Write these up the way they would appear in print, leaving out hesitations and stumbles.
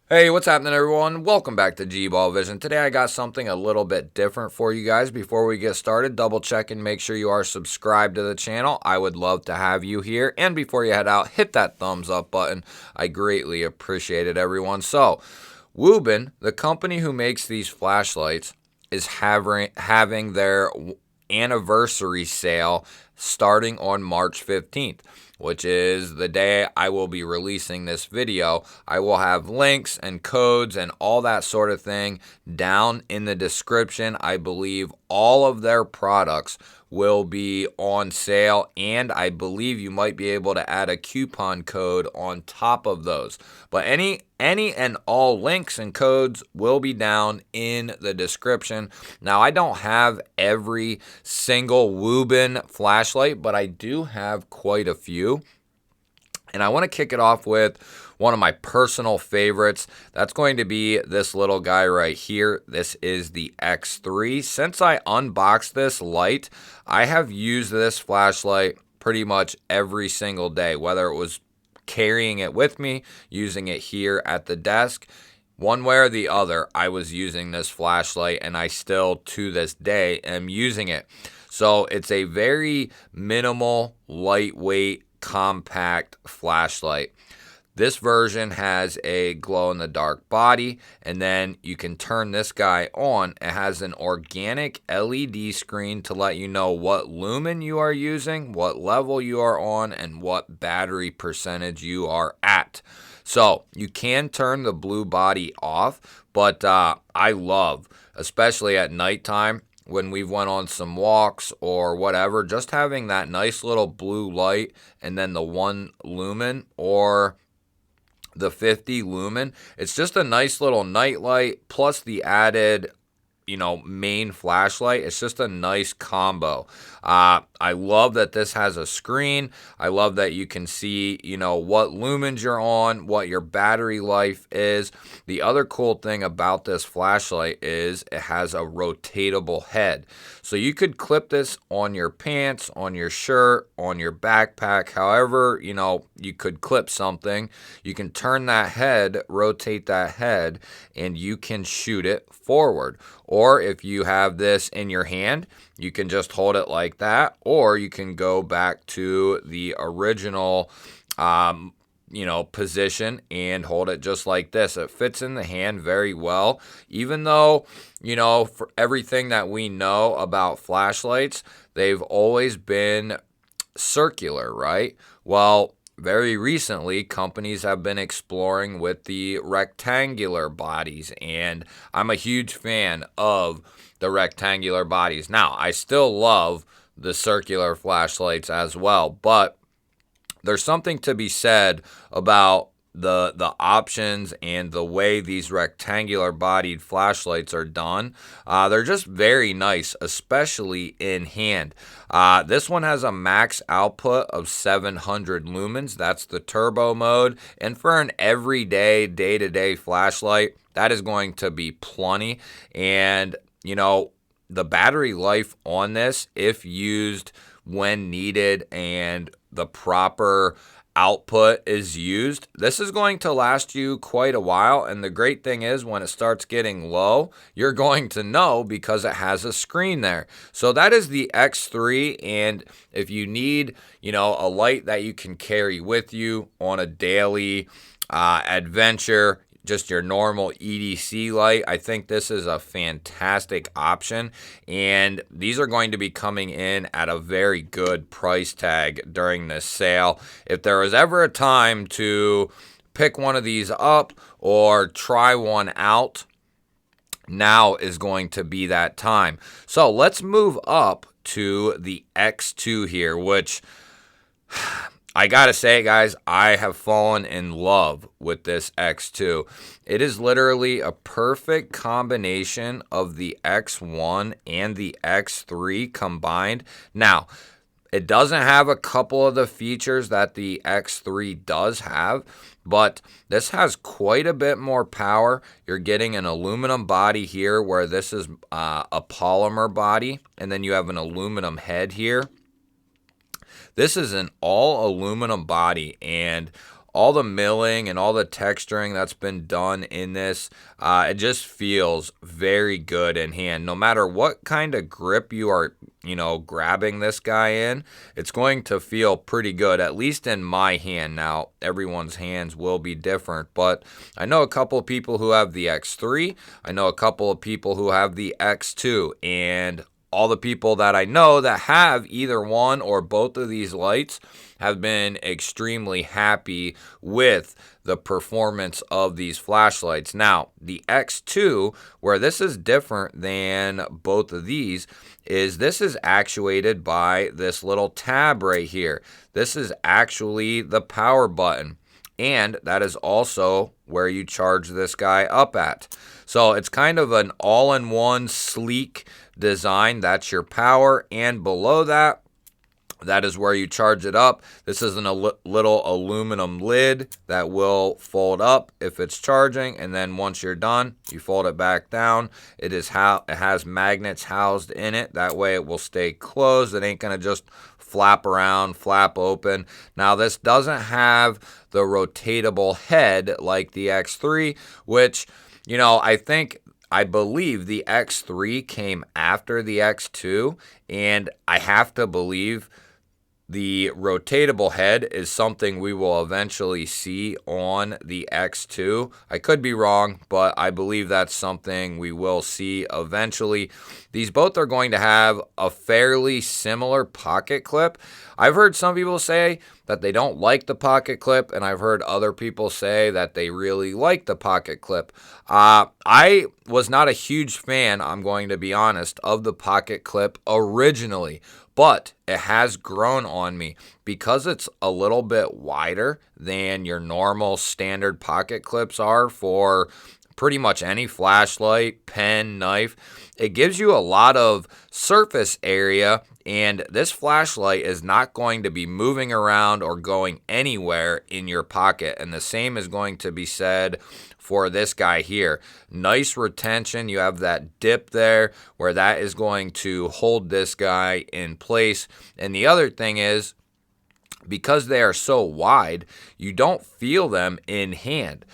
Hey, what's happening, everyone? Welcome back to G-Ball Vision. Today I got something a little bit different for you guys. Before we get started, double check and make sure you are subscribed to the channel. I would love to have you here. And before you head out, hit that thumbs up button. I greatly appreciate it, everyone. So, Wuben, the company who makes these flashlights, is having their anniversary sale starting on March 15th, which is the day I will be releasing this video. I will have links and codes and all that sort of thing down in the description. I believe all of their products will be on sale, and I believe you might be able to add a coupon code on top of those. But any and all links and codes will be down in the description. Now, I don't have every single Wuben flashlight, but I do have quite a few. And I want to kick it off with one of my personal favorites. That's going to be this little guy right here. This is the X3. Since I unboxed this light, I have used this flashlight pretty much every single day, whether it was carrying it with me, using it here at the desk. One way or the other, I was using this flashlight, and I still, to this day, am using it. So it's a very minimal, lightweight, compact flashlight. This version has a glow-in-the-dark body, and then you can turn this guy on. It has an organic LED screen to let you know what lumen you are using, what level you are on, and what battery percentage you are at. So you can turn the blue body off, but I love, especially at nighttime, when we went on some walks or whatever, just having that nice little blue light and then the 1 lumen or the 50 lumen. It's just a nice little night light plus the added, main flashlight. It's just a nice combo. I love that this has a screen. I love that you can see, what lumens you're on, what your battery life is. The other cool thing about this flashlight is it has a rotatable head. So you could clip this on your pants, on your shirt, on your backpack, however, you could clip something. You can turn that head, rotate that head, and you can shoot it forward. Or if you have this in your hand, you can just hold it like that, or you can go back to the original position and hold it just like this. It fits in the hand very well, even though, for everything that we know about flashlights, they've always been circular, right? Well, very recently, companies have been exploring with the rectangular bodies, and I'm a huge fan of the rectangular bodies. Now, I still love the circular flashlights as well, but there's something to be said about the options and the way these rectangular bodied flashlights are done. They're just very nice, especially in hand. This one has a max output of 700 lumens. That's the turbo mode. And for an everyday, day-to-day flashlight, that is going to be plenty. And, the battery life on this, if used when needed and the proper output is used, this is going to last you quite a while. And the great thing is, when it starts getting low, you're going to know because it has a screen there. So that is the X3. And if you need, a light that you can carry with you on a daily adventure, just your normal EDC light, I think this is a fantastic option, and these are going to be coming in at a very good price tag during this sale. If there was ever a time to pick one of these up or try one out, now is going to be that time. So let's move up to the X2 here, which I gotta say, guys, I have fallen in love with this X2. It is literally a perfect combination of the X1 and the X3 combined. Now, it doesn't have a couple of the features that the X3 does have, but this has quite a bit more power. You're getting an aluminum body here, where this is a polymer body, and then you have an aluminum head here. This is an all aluminum body, and all the milling and all the texturing that's been done in this, it just feels very good in hand. No matter what kind of grip you are, grabbing this guy in, it's going to feel pretty good, at least in my hand. Now, everyone's hands will be different, but I know a couple of people who have the X3. I know a couple of people who have the X2, and all the people that I know that have either one or both of these lights have been extremely happy with the performance of these flashlights. Now, the X2, where this is different than both of these, is this is actuated by this little tab right here. This is actually the power button, and that is also where you charge this guy up at. So it's kind of an all-in-one sleek design. That's your power, and below that, that is where you charge it up. This is a little aluminum lid that will fold up if it's charging, and then once you're done, you fold it back down. It has magnets housed in it. That way it will stay closed. It ain't gonna just flap around, flap open. Now, this doesn't have the rotatable head like the X3, which, I believe the X3 came after the X2, and I have to believe the rotatable head is something we will eventually see on the X2. I could be wrong, but I believe that's something we will see eventually. These both are going to have a fairly similar pocket clip. I've heard some people say that they don't like the pocket clip, and I've heard other people say that they really like the pocket clip. I was not a huge fan, I'm going to be honest, of the pocket clip originally, but it has grown on me because it's a little bit wider than your normal standard pocket clips are for pretty much any flashlight, pen, knife. It gives you a lot of surface area, and this flashlight is not going to be moving around or going anywhere in your pocket. And the same is going to be said for this guy here. Nice retention. You have that dip there where that is going to hold this guy in place. And the other thing is, because they are so wide, you don't feel them in hand.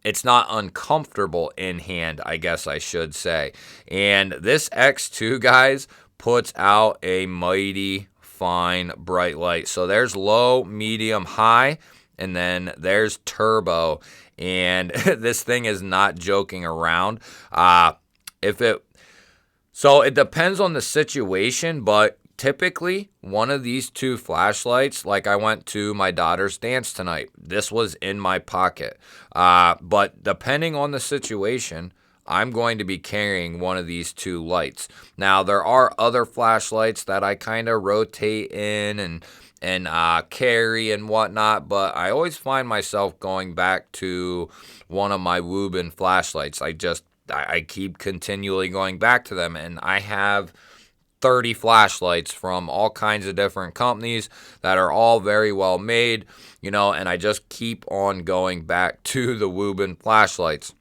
It's not uncomfortable in hand, I guess I should say. And this X2, guys, puts out a mighty fine bright light. So there's low, medium, high, and then there's turbo. And this thing is not joking around. So it depends on the situation, but typically, one of these two flashlights, like I went to my daughter's dance tonight, this was in my pocket. But depending on the situation, I'm going to be carrying one of these two lights. Now, there are other flashlights that I kind of rotate in and carry and whatnot, but I always find myself going back to one of my Wuben flashlights. I keep continually going back to them, and I have 30 flashlights from all kinds of different companies that are all very well made, and I just keep on going back to the Wuben flashlights.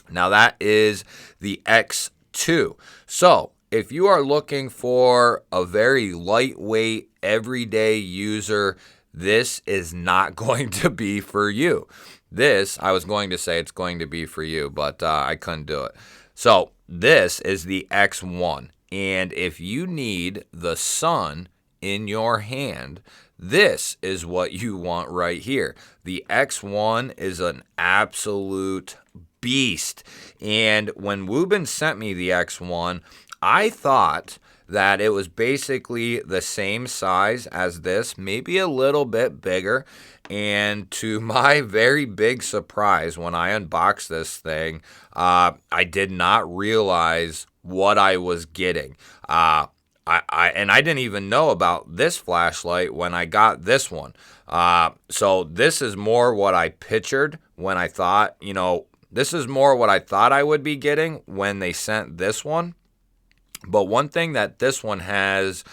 Now, that is the X2. So, if you are looking for a very lightweight, everyday user, this is not going to be for you. I was going to say it's going to be for you, but I couldn't do it. So, this is the X1. And if you need the sun in your hand, this is what you want right here. The X1 is an absolute beast. And when Wuben sent me the X1, I thought that it was basically the same size as this, maybe a little bit bigger. And to my very big surprise, when I unboxed this thing, I did not realize what I was getting. I didn't even know about this flashlight when I got this one. So this is more what I pictured when I thought, this is more what I thought I would be getting when they sent this one. But one thing that this one has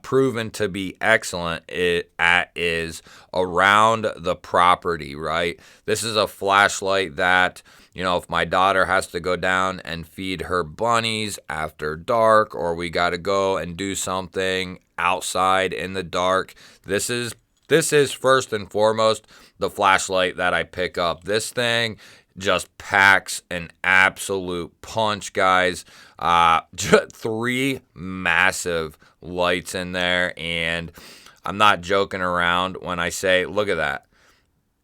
proven to be excellent is around the property, right? This is a flashlight that, if my daughter has to go down and feed her bunnies after dark, or we got to go and do something outside in the dark, this is This is first and foremost the flashlight that I pick up. This thing just packs an absolute punch, guys. Just 3 massive lights in there, and I'm not joking around when I say, look at that.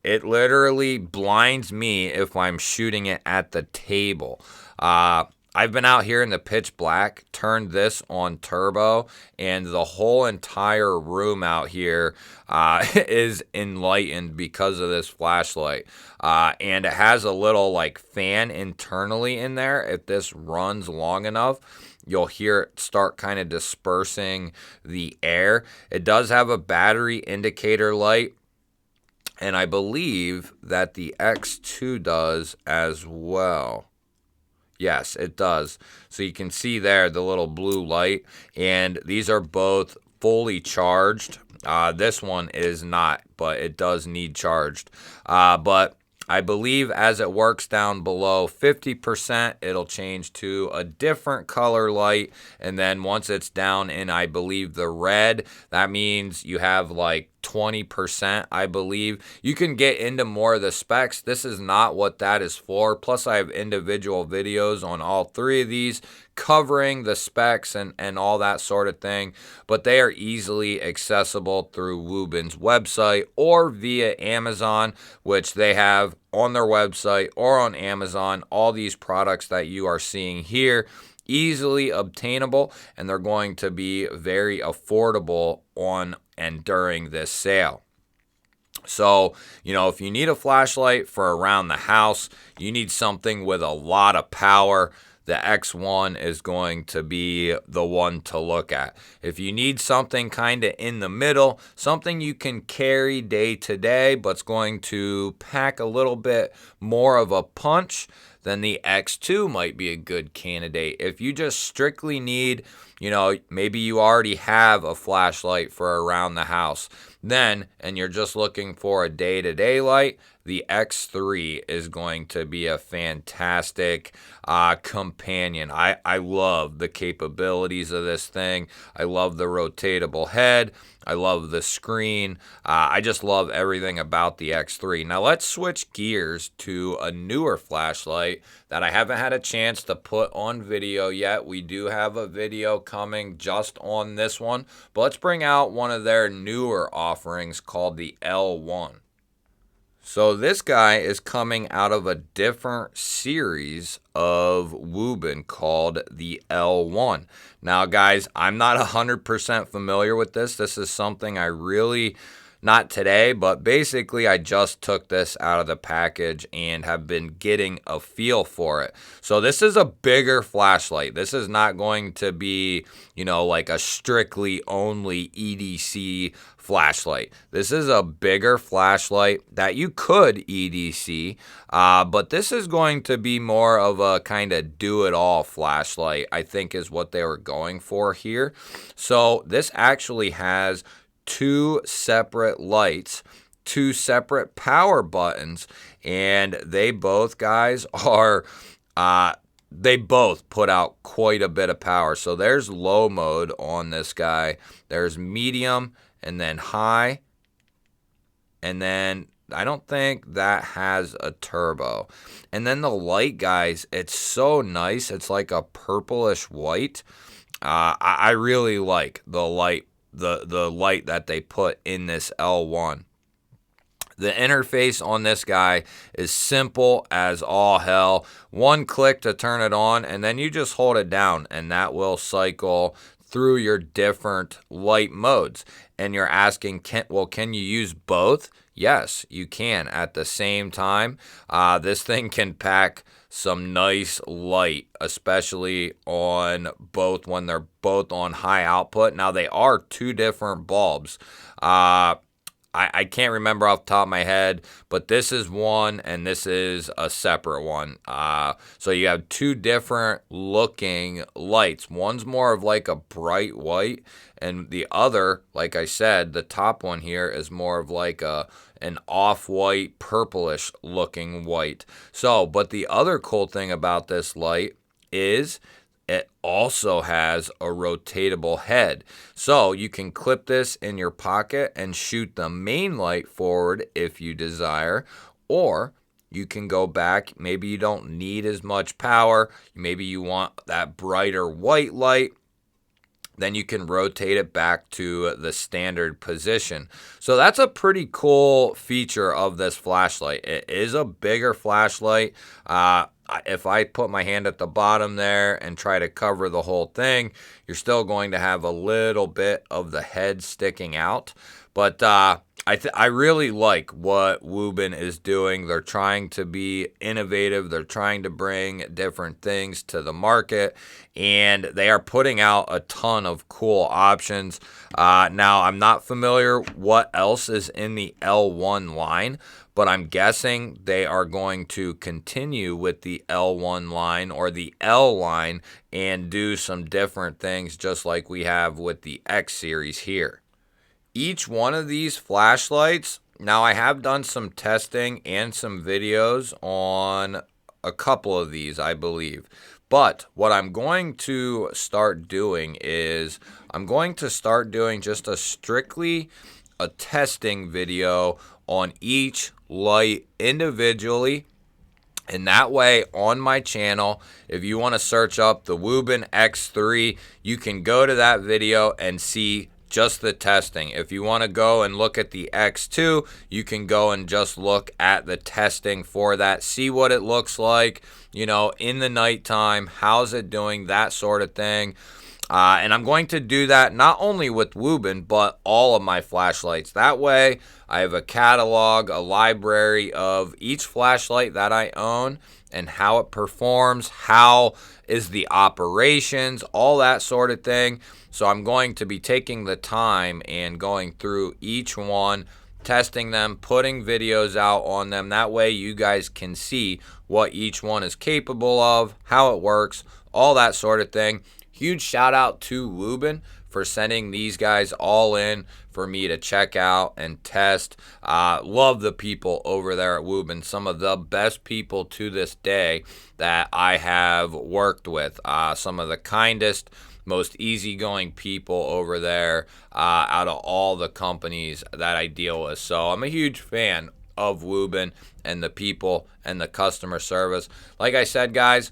It literally blinds me if I'm shooting it at the table. I've been out here in the pitch black, turned this on turbo, and the whole entire room out here is enlightened because of this flashlight. And it has a little like fan internally in there. If this runs long enough, you'll hear it start kind of dispersing the air. It does have a battery indicator light, and I believe that the X2 does as well. Yes, it does. So you can see there the little blue light, and these are both fully charged. This one is not, but it does need charged. But I believe as it works down below 50%, it'll change to a different color light. And then once it's down in, I believe, the red, that means you have like 20%, I believe. You can get into more of the specs. This is not what that is for. Plus, I have individual videos on all 3 of these covering the specs and all that sort of thing. But they are easily accessible through Wuben's website or via Amazon, which they have on their website or on Amazon. All these products that you are seeing here, easily obtainable, and they're going to be very affordable on and during this sale. So, if you need a flashlight for around the house, you need something with a lot of power, the X1 is going to be the one to look at. If you need something kind of in the middle, something you can carry day to day, but's going to pack a little bit more of a punch, then the X2 might be a good candidate. If you just strictly need, maybe you already have a flashlight for around the house, and you're just looking for a day-to-day light, the X3 is going to be a fantastic companion. I love the capabilities of this thing. I love the rotatable head. I love the screen. I just love everything about the X3. Now let's switch gears to a newer flashlight that I haven't had a chance to put on video yet. We do have a video coming just on this one, but let's bring out one of their newer offerings called the L1. So this guy is coming out of a different series of Wuben called the L1. Now, guys, I'm not 100% familiar with this. This is something I really, not today, but basically I just took this out of the package and have been getting a feel for it. So this is a bigger flashlight. This is not going to be, like a strictly only EDC flashlight. This is a bigger flashlight that you could EDC, but this is going to be more of a kind of do-it-all flashlight, I think is what they were going for here. So this actually has 2 separate lights, 2 separate power buttons, and they both, guys, are they both put out quite a bit of power. So there's low mode on this guy, there's medium, and then high, and then I don't think that has a turbo. And then the light, guys, it's so nice. It's like a purplish white. I really like the light, the light that they put in this L1. The interface on this guy is simple as all hell. 1 click to turn it on, and then you just hold it down, and that will cycle through your different light modes. And you're asking, can you use both? Yes, you can at the same time. This thing can pack some nice light, especially on both when they're both on high output. Now, they are 2 different bulbs. I can't remember off the top of my head, but this is one and this is a separate one. So you have 2 different looking lights. One's more of like a bright white, and the other, like I said, the top one here is more of like an off-white, purplish looking white. So, but the other cool thing about this light is it also has a rotatable head. So you can clip this in your pocket and shoot the main light forward if you desire, or you can go back. Maybe you don't need as much power. Maybe you want that brighter white light. Then you can rotate it back to the standard position. So that's a pretty cool feature of this flashlight. It is a bigger flashlight. If I put my hand at the bottom there and try to cover the whole thing, you're still going to have a little bit of the head sticking out. But I really like what Wuben is doing. They're trying to be innovative. They're trying to bring different things to the market, and they are putting out a ton of cool options. Now, I'm not familiar what else is in the L1 line, but I'm guessing they are going to continue with the L1 line or the L line and do some different things just like we have with the X series here. Each one of these flashlights, now I have done some testing and some videos on a couple of these, I believe. But what I'm going to start doing is I'm going to start doing just strictly a testing video on each light individually. And that way, on my channel, if you want to search up the Wuben X3, you can go to that video and see just the testing. If you want to go and look at the X2, you can go and just look at the testing for that. See what it looks like, you know, in the nighttime. How's it doing? That sort of thing. And I'm going to do that not only with Wuben, but all of my flashlights. That way, I have a catalog, a library of each flashlight that I own and how it performs, how is the operations, all that sort of thing. So I'm going to be taking the time and going through each one, testing them, putting videos out on them. That way you guys can see what each one is capable of, how it works, all that sort of thing. Huge shout out to Wuben for sending these guys all in for me to check out and test. Love the people over there at Wuben. Some of the best people to this day that I have worked with. Some of the kindest, most easygoing people over there out of all the companies that I deal with. So I'm a huge fan of Wuben and the people and the customer service. Like I said, guys,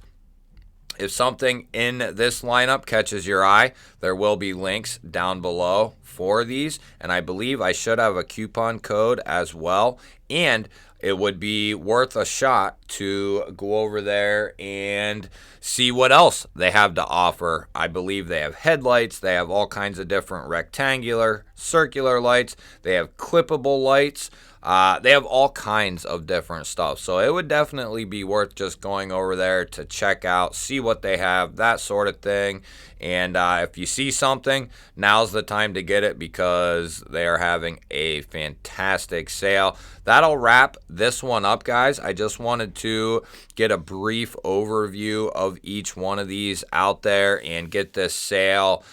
if something in this lineup catches your eye, there will be links down below for these. And I believe I should have a coupon code as well. And it would be worth a shot to go over there and see what else they have to offer. I believe they have headlights. They have all kinds of different rectangular, circular lights. They have clippable lights. They have all kinds of different stuff. So it would definitely be worth just going over there to check out, see what they have, that sort of thing. And if you see something, now's the time to get it because they are having a fantastic sale. That'll wrap this one up, guys. I just wanted to get a brief overview of each one of these out there and get this sale,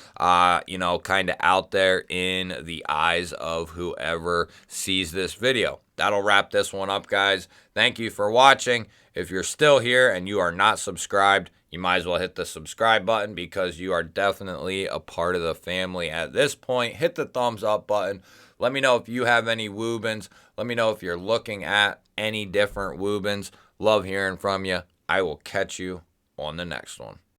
you know, kind of out there in the eyes of whoever sees this video. That'll wrap this one up, guys. Thank you for watching. If you're still here and you are not subscribed, you might as well hit the subscribe button because you are definitely a part of the family at this point. Hit the thumbs up button. Let me know if you have any Wubens. Let me know if you're looking at any different Wubens. Love hearing from you. I will catch you on the next one.